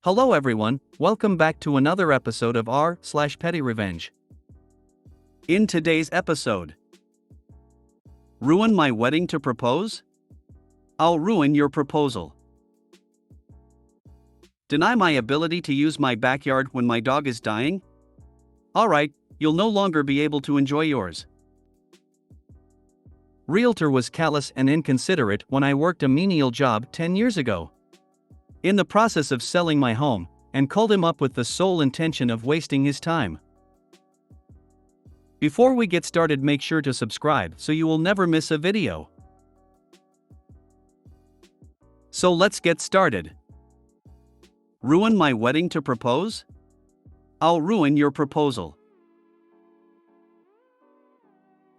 Hello everyone, welcome back to another episode of r/PettyRevenge. In today's episode, ruin my wedding to propose? I'll ruin your proposal. Deny my ability to use my backyard when my dog is dying? Alright, you'll no longer be able to enjoy yours. Realtor was callous and inconsiderate when I worked a menial job 10 years ago. In the process of selling my home, and called him up with the sole intention of wasting his time. Before we get started, make sure to subscribe so you will never miss a video. So let's get started. Ruin my wedding to propose? I'll ruin your proposal.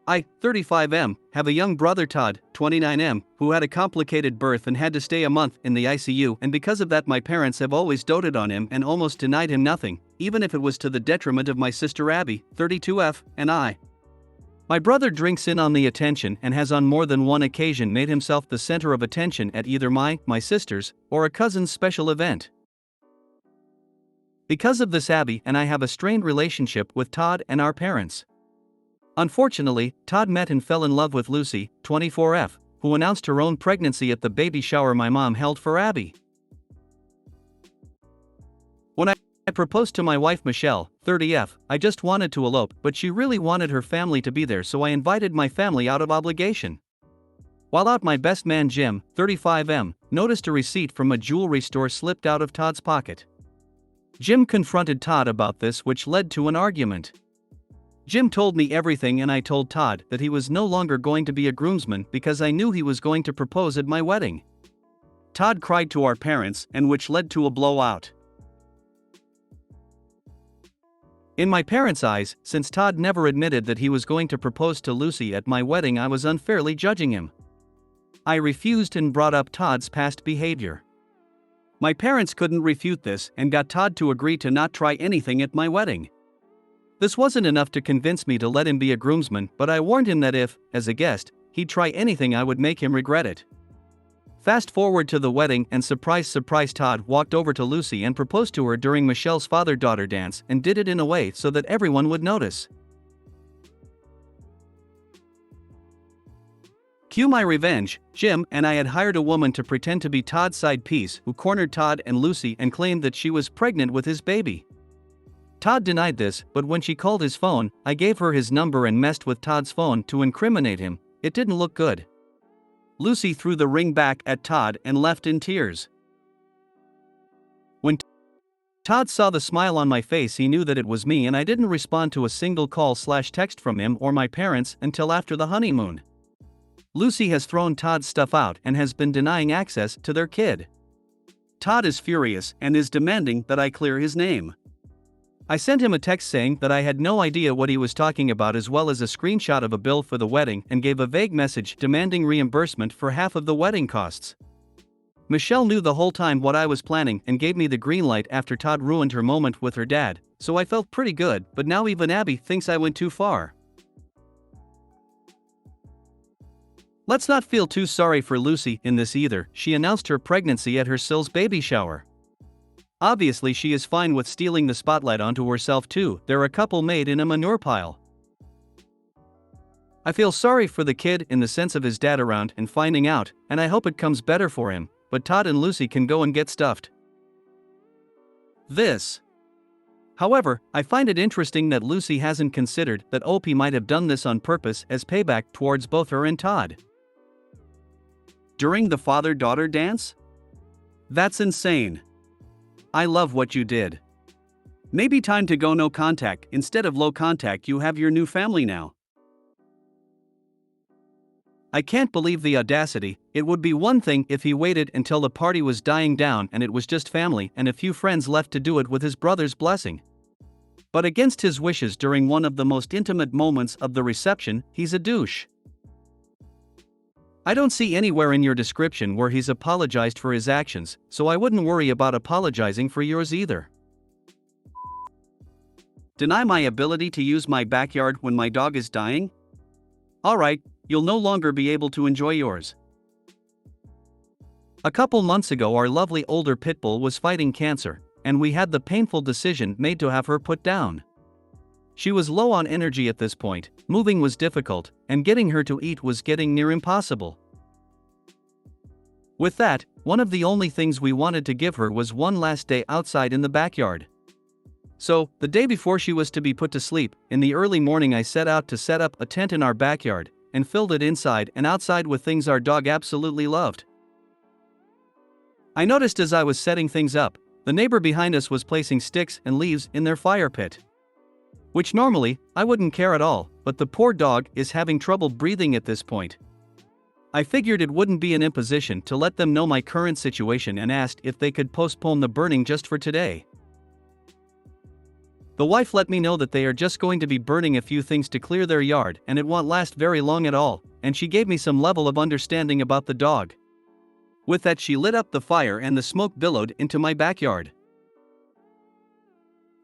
I, 35M, have a young brother Todd, 29M, who had a complicated birth and had to stay a month in the ICU, and because of that my parents have always doted on him and almost denied him nothing, even if it was to the detriment of my sister Abby, 32F, and I. My brother drinks in on the attention and has on more than one occasion made himself the center of attention at either my sister's, or a cousin's special event. Because of this, Abby and I have a strained relationship with Todd and our parents. Unfortunately, Todd met and fell in love with Lucy, 24F, who announced her own pregnancy at the baby shower my mom held for Abby. When I proposed to my wife Michelle, 30F, I just wanted to elope, but she really wanted her family to be there, so I invited my family out of obligation. While out, my best man Jim, 35M, noticed a receipt from a jewelry store slipped out of Todd's pocket. Jim confronted Todd about this, which led to an argument. Jim told me everything and I told Todd that he was no longer going to be a groomsman because I knew he was going to propose at my wedding. Todd cried to our parents, and which led to a blowout. In my parents' eyes, since Todd never admitted that he was going to propose to Lucy at my wedding, I was unfairly judging him. I refused and brought up Todd's past behavior. My parents couldn't refute this and got Todd to agree to not try anything at my wedding. This wasn't enough to convince me to let him be a groomsman, but I warned him that if, as a guest, he'd try anything I would make him regret it. Fast forward to the wedding, and surprise, Todd walked over to Lucy and proposed to her during Michelle's father-daughter dance, and did it in a way so that everyone would notice. Cue my revenge. Jim and I had hired a woman to pretend to be Todd's side piece who cornered Todd and Lucy and claimed that she was pregnant with his baby. Todd denied this, but when she called his phone, I gave her his number and messed with Todd's phone to incriminate him. It didn't look good. Lucy threw the ring back at Todd and left in tears. When Todd saw the smile on my face, he knew that it was me, and I didn't respond to a single call/text from him or my parents until after the honeymoon. Lucy has thrown Todd's stuff out and has been denying access to their kid. Todd is furious and is demanding that I clear his name. I sent him a text saying that I had no idea what he was talking about, as well as a screenshot of a bill for the wedding, and gave a vague message demanding reimbursement for half of the wedding costs. Michelle knew the whole time what I was planning and gave me the green light after Todd ruined her moment with her dad, so I felt pretty good, but now even Abby thinks I went too far. Let's not feel too sorry for Lucy in this either. She announced her pregnancy at her Sil's baby shower. Obviously she is fine with stealing the spotlight onto herself too. They're a couple made in a manure pile. I feel sorry for the kid in the sense of his dad around and finding out, and I hope it comes better for him, but Todd and Lucy can go and get stuffed. However, I find it interesting that Lucy hasn't considered that OP might have done this on purpose as payback towards both her and Todd. During the father-daughter dance? That's insane. I love what you did. Maybe time to go no contact. Instead of low contact, you have your new family now. I can't believe the audacity. It would be one thing if he waited until the party was dying down and it was just family and a few friends left to do it with his brother's blessing. But against his wishes during one of the most intimate moments of the reception, he's a douche. I don't see anywhere in your description where he's apologized for his actions, so I wouldn't worry about apologizing for yours either. Deny my ability to use my backyard when my dog is dying? Alright, you'll no longer be able to enjoy yours. A couple months ago, our lovely older pit bull was fighting cancer, and we had the painful decision made to have her put down. She was low on energy at this point, moving was difficult, and getting her to eat was getting near impossible. With that, one of the only things we wanted to give her was one last day outside in the backyard. So, the day before she was to be put to sleep, in the early morning I set out to set up a tent in our backyard, and filled it inside and outside with things our dog absolutely loved. I noticed as I was setting things up, the neighbor behind us was placing sticks and leaves in their fire pit. Which normally, I wouldn't care at all, but the poor dog is having trouble breathing at this point. I figured it wouldn't be an imposition to let them know my current situation and asked if they could postpone the burning just for today. The wife let me know that they are just going to be burning a few things to clear their yard and it won't last very long at all, and she gave me some level of understanding about the dog. With that, she lit up the fire and the smoke billowed into my backyard.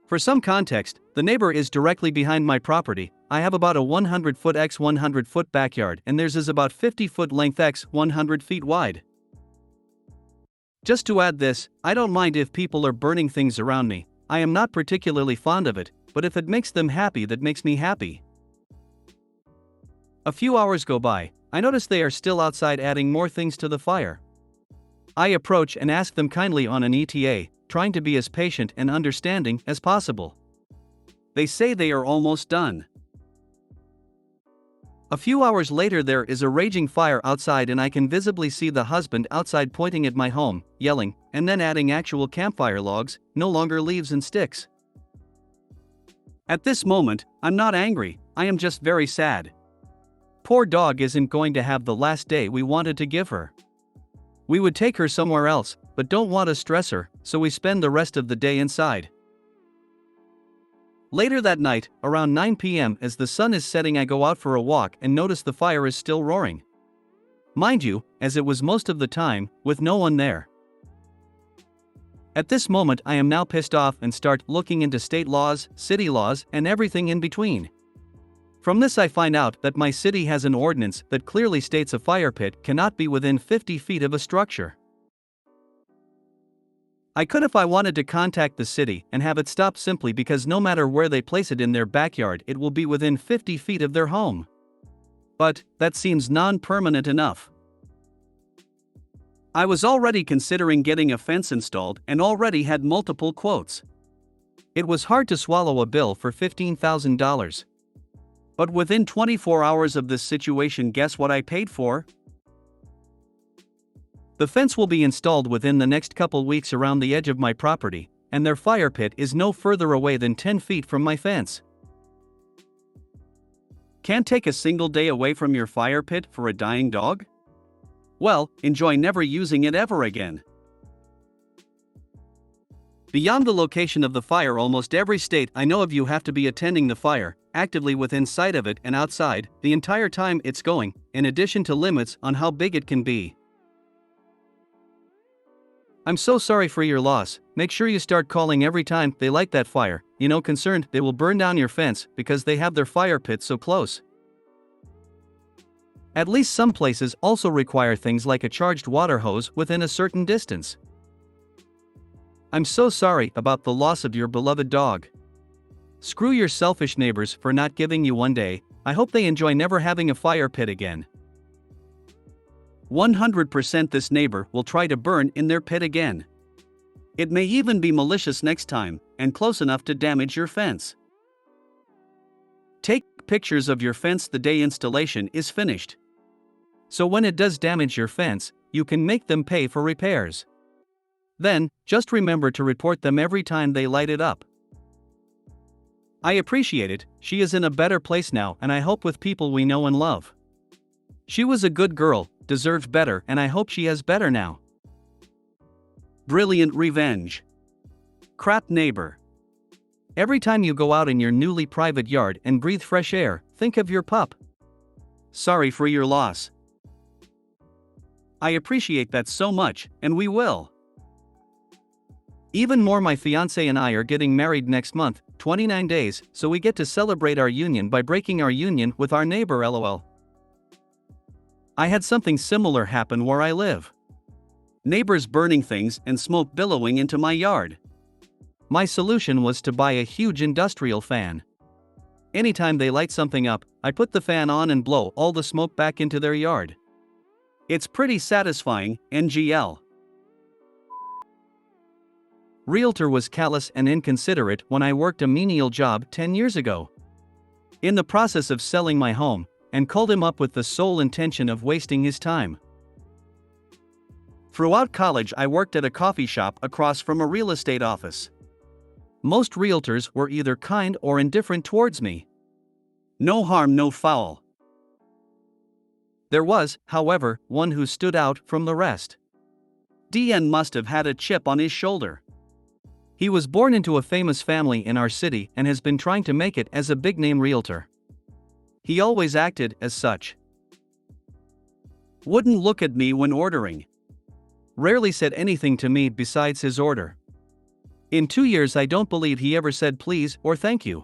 For some context, the neighbor is directly behind my property. I have about a 100-foot x 100-foot backyard and theirs is about 50-foot length x 100 feet wide. Just to add this, I don't mind if people are burning things around me. I am not particularly fond of it, but if it makes them happy, that makes me happy. A few hours go by, I notice they are still outside adding more things to the fire. I approach and ask them kindly on an ETA, trying to be as patient and understanding as possible. They say they are almost done. A few hours later there is a raging fire outside and I can visibly see the husband outside pointing at my home, yelling, and then adding actual campfire logs, no longer leaves and sticks. At this moment, I'm not angry, I am just very sad. Poor dog isn't going to have the last day we wanted to give her. We would take her somewhere else, but don't want to stress her, so we spend the rest of the day inside. Later that night, around 9 p.m. as the sun is setting, I go out for a walk and notice the fire is still roaring. Mind you, as it was most of the time, with no one there. At this moment I am now pissed off and start looking into state laws, city laws, and everything in between. From this I find out that my city has an ordinance that clearly states a fire pit cannot be within 50 feet of a structure. I could if I wanted to contact the city and have it stopped simply because no matter where they place it in their backyard it will be within 50 feet of their home. But, that seems non-permanent enough. I was already considering getting a fence installed and already had multiple quotes. It was hard to swallow a bill for $15,000. But within 24 hours of this situation, guess what I paid for? The fence will be installed within the next couple weeks around the edge of my property, and their fire pit is no further away than 10 feet from my fence. Can't take a single day away from your fire pit for a dying dog? Well, enjoy never using it ever again. Beyond the location of the fire, almost every state I know of you have to be attending the fire, actively within sight of it and outside, the entire time it's going, in addition to limits on how big it can be. I'm so sorry for your loss. Make sure you start calling every time they light that fire, concerned they will burn down your fence because they have their fire pit so close. At least some places also require things like a charged water hose within a certain distance. I'm so sorry about the loss of your beloved dog. Screw your selfish neighbors for not giving you one day. I hope they enjoy never having a fire pit again. 100% this neighbor will try to burn in their pit again. It may even be malicious next time, and close enough to damage your fence. Take pictures of your fence the day installation is finished. So when it does damage your fence, you can make them pay for repairs. Then, just remember to report them every time they light it up. I appreciate it. She is in a better place now, and I hope with people we know and love. She was a good girl, deserved better, and I hope she has better now. Brilliant revenge. Crap neighbor. Every time you go out in your newly private yard and breathe fresh air, think of your pup. Sorry for your loss. I appreciate that so much, and we will. Even more, my fiancé and I are getting married next month, 29 days, so we get to celebrate our union by breaking our union with our neighbor, lol. I had something similar happen where I live. Neighbors burning things and smoke billowing into my yard. My solution was to buy a huge industrial fan. Anytime they light something up, I put the fan on and blow all the smoke back into their yard. It's pretty satisfying, NGL. Realtor was callous and inconsiderate when I worked a menial job 10 years ago. In the process of selling my home, and called him up with the sole intention of wasting his time. Throughout college, I worked at a coffee shop across from a real estate office. Most realtors were either kind or indifferent towards me. No harm, no foul. There was, however, one who stood out from the rest. DN must have had a chip on his shoulder. He was born into a famous family in our city and has been trying to make it as a big-name realtor. He always acted as such. Wouldn't look at me when ordering. Rarely said anything to me besides his order. In 2 years, I don't believe he ever said please or thank you.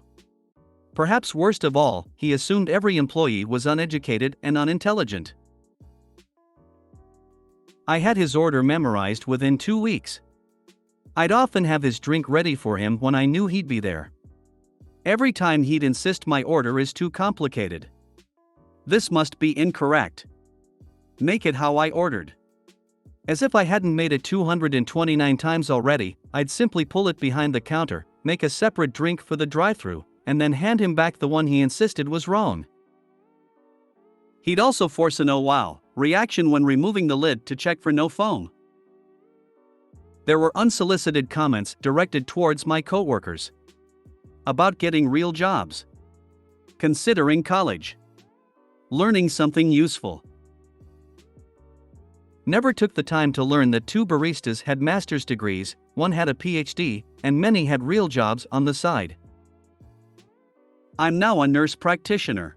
Perhaps worst of all, he assumed every employee was uneducated and unintelligent. I had his order memorized within 2 weeks. I'd often have his drink ready for him when I knew he'd be there. Every time he'd insist my order is too complicated. This must be incorrect. Make it how I ordered. As if I hadn't made it 229 times already, I'd simply pull it behind the counter, make a separate drink for the drive-thru, and then hand him back the one he insisted was wrong. He'd also force an "oh wow" reaction when removing the lid to check for no foam. There were unsolicited comments directed towards my coworkers. About getting real jobs. Considering college. Learning something useful. Never took the time to learn that 2 baristas had master's degrees, 1 had a PhD, and many had real jobs on the side. I'm now a nurse practitioner.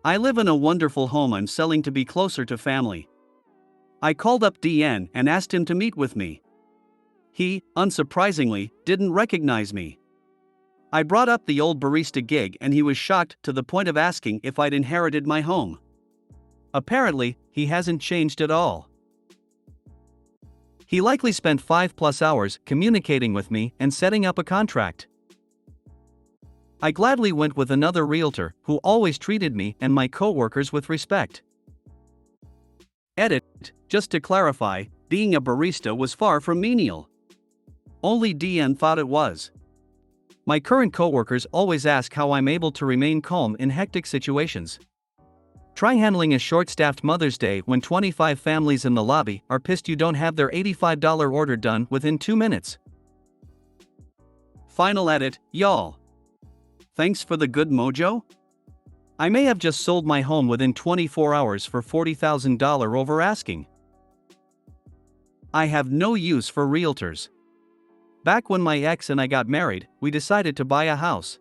I live in a wonderful home I'm selling to be closer to family. I called up DN and asked him to meet with me. He, unsurprisingly, didn't recognize me. I brought up the old barista gig and he was shocked to the point of asking if I'd inherited my home. Apparently, he hasn't changed at all. He likely spent 5+ hours communicating with me and setting up a contract. I gladly went with another realtor who always treated me and my coworkers with respect. Edit, just to clarify, being a barista was far from menial. Only DN thought it was. My current coworkers always ask how I'm able to remain calm in hectic situations. Try handling a short-staffed Mother's Day when 25 families in the lobby are pissed you don't have their $85 order done within 2 minutes. Final edit, y'all. Thanks for the good mojo? I may have just sold my home within 24 hours for $40,000 over asking. I have no use for realtors. Back when my ex and I got married, we decided to buy a house.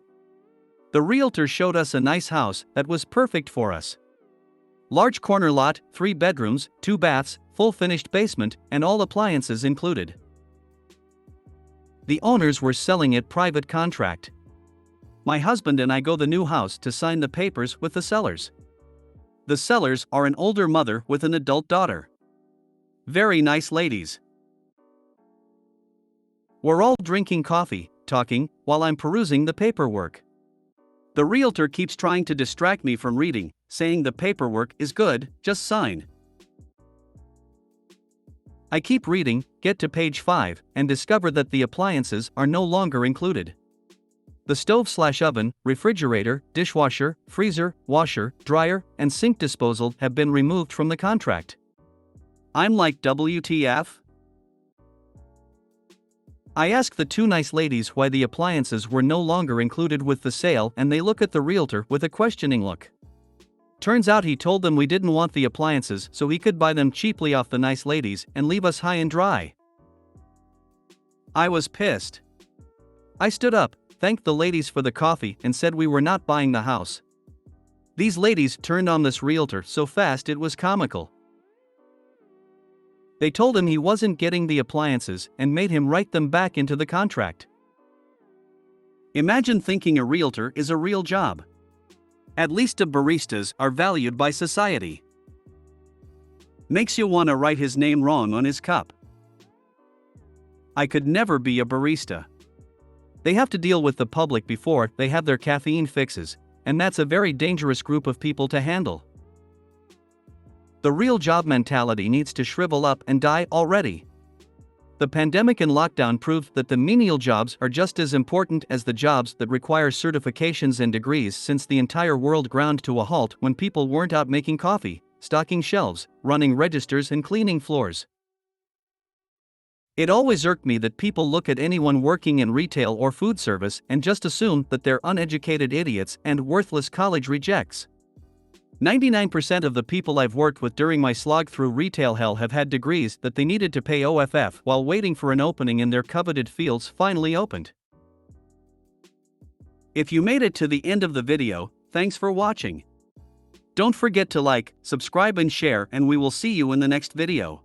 The realtor showed us a nice house that was perfect for us. Large corner lot, 3 bedrooms, 2 baths, full finished basement, and all appliances included. The owners were selling it private contract. My husband and I go the new house to sign the papers with the sellers. The sellers are an older mother with an adult daughter. Very nice ladies. We're all drinking coffee, talking, while I'm perusing the paperwork. The realtor keeps trying to distract me from reading, saying the paperwork is good, just sign. I keep reading, get to page 5, and discover that the appliances are no longer included. The stove/oven, refrigerator, dishwasher, freezer, washer, dryer, and sink disposal have been removed from the contract. I'm like, WTF? I ask the 2 nice ladies why the appliances were no longer included with the sale, and they look at the realtor with a questioning look. Turns out he told them we didn't want the appliances so he could buy them cheaply off the nice ladies and leave us high and dry. I was pissed. I stood up, thanked the ladies for the coffee, and said we were not buying the house. These ladies turned on this realtor so fast it was comical. They told him he wasn't getting the appliances and made him write them back into the contract. Imagine thinking a realtor is a real job. At least the baristas are valued by society. Makes you want to write his name wrong on his cup. I could never be a barista. They have to deal with the public before they have their caffeine fixes, and that's a very dangerous group of people to handle. The real job mentality needs to shrivel up and die already. The pandemic and lockdown proved that the menial jobs are just as important as the jobs that require certifications and degrees, since the entire world ground to a halt when people weren't out making coffee, stocking shelves, running registers, and cleaning floors. It always irked me that people look at anyone working in retail or food service and just assume that they're uneducated idiots and worthless college rejects. 99% of the people I've worked with during my slog through retail hell have had degrees that they needed to pay OFF while waiting for an opening in their coveted fields finally opened. If you made it to the end of the video, thanks for watching. Don't forget to like, subscribe and share, and we will see you in the next video.